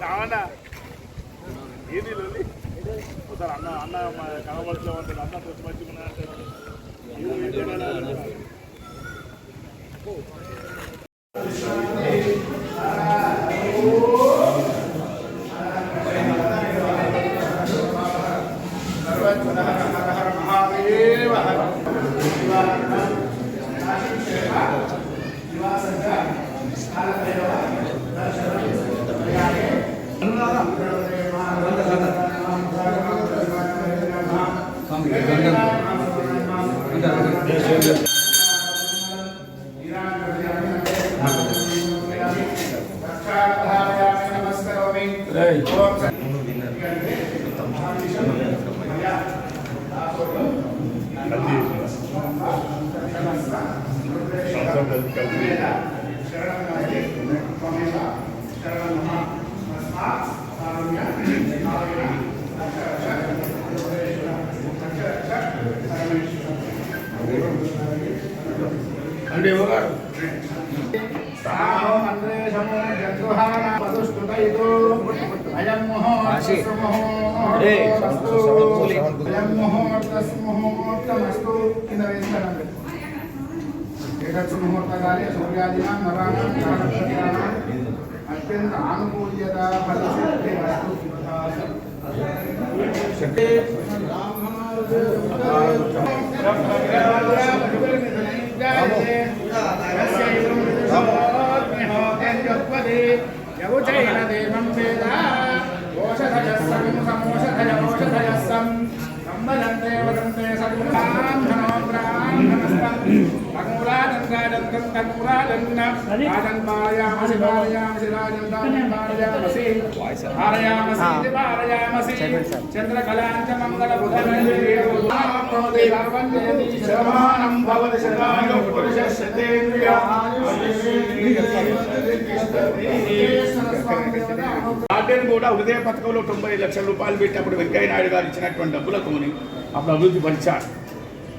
చావన్నా ఏది ఒకసారి అన్న అన్న కనబడుతూ ఉంటుంది అన్న కొంచెం మంచిగా అంటే ఎవరు ముహూర్తకాలే సూర్యాదీనా నరాణాం అత్యంత ఆనుకూల్యత ఫలసిద్ధి యవచైన దేవం వేద ఓషధయస్సం సంబలంతే వదంతే సర్వం బ్రాహ్మణస్తం తగురాదంగాదంతం తగురాదన్న రాజన్ పారయామసి పారయామసి రాజన్ పారయామసి పారయామసి పారయామసి చంద్రకళాంచ మంగళ బుధమేవోదే సర్వందేవి శర్మానం భవతి శర్మాణో పురుషస్యేంద్రియ గార్డెన్ కూడా ఉదయ పథకంలో 90 లక్షల రూపాయలు పెట్టి అప్పుడు వెంకయ్య నాయుడు గారు ఇచ్చినటువంటి డబ్బులతోని అప్పుడు అభివృద్ధి పరిచారు.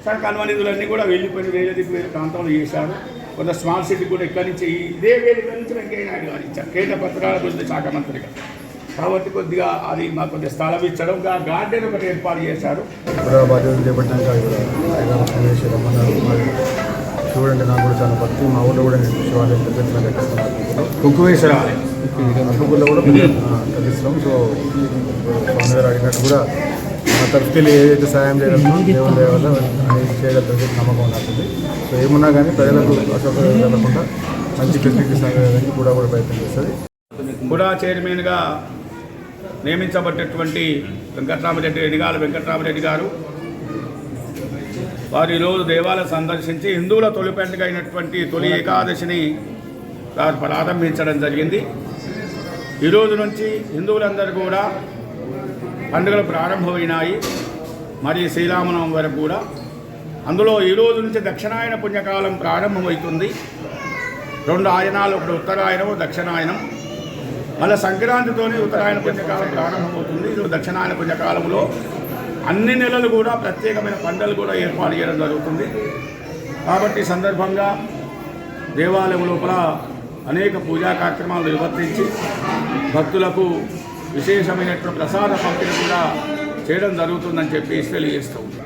సరే కల్వ నిధులన్నీ కూడా వెళ్ళిపోయిన వేరే ప్రాంతంలో చేశారు. కొంత స్మార్ట్ సిటీ కూడా ఇక్కడి నుంచి ఇదే వేదిక నుంచి వెంకయ్య నాయుడు గారు ఇచ్చారు కేంద్ర పత్రాల అభివృద్ధి శాఖ మంత్రిగా. కాబట్టి కొద్దిగా అది మాకు కొద్దిగా స్థలం ఇచ్చడం గార్డెన్ ఒకటి ఏర్పాటు చేశారు. బాధ్యతలు చేపట్టినాక చూడండి, నాకు కూడా చాలా భక్తి. మా ఊళ్ళో కూడా నేను శివాలయం కుంకుమేశ్వర ఆలయం ఊళ్ళో కూడా కలిస్తాం. సో స్వామి గారు అడిగినట్టు కూడా మా తరఫుకెళ్ళి ఏదైతే సాయం చేయగలుగుతాం దేవుని వల్ల అది చేయగలుగుతుంది నమ్మకం ఉంటుంది. సో ఏమున్నా కానీ ప్రజలకు అసౌకర్యం కలగకుండా మంచి ఫెసిలిటీ సాగడానికి కూడా ప్రయత్నం చేస్తుంది. కూడా చైర్మన్గా నియమించబడ్డటువంటి ఇడిగాల వెంకట్రామరెడ్డి గారు వారు ఈరోజు దేవాలయం సందర్శించి హిందువుల తొలి పండుగ అయినటువంటి తొలి ఏకాదశిని వారు ప్రారంభించడం జరిగింది. ఈరోజు నుంచి హిందువులందరూ కూడా పండుగలు ప్రారంభమైనాయి. మరి శ్రీరామనవమి వరకు కూడా అందులో ఈరోజు నుంచి దక్షిణాయన పుణ్యకాలం ప్రారంభమవుతుంది. 2 ఆయనాలు, ఒకటి ఉత్తరాయణము దక్షిణాయనం. మళ్ళీ సంక్రాంతితోనే ఉత్తరాయణ పుణ్యకాలం ప్రారంభమవుతుంది. ఈరోజు దక్షిణాయన పుణ్యకాలంలో అన్ని నెలలు కూడా ప్రత్యేకమైన పండుగలు కూడా ఏర్పాటు చేయడం జరుగుతుంది. కాబట్టి సందర్భంగా దేవాలయం లోపల అనేక పూజా కార్యక్రమాలు నిర్వర్తించి భక్తులకు విశేషమైనటువంటి ప్రసాద పంపిణీ కూడా చేయడం జరుగుతుందని చెప్పి తెలియజేస్తూ ఉంటాం.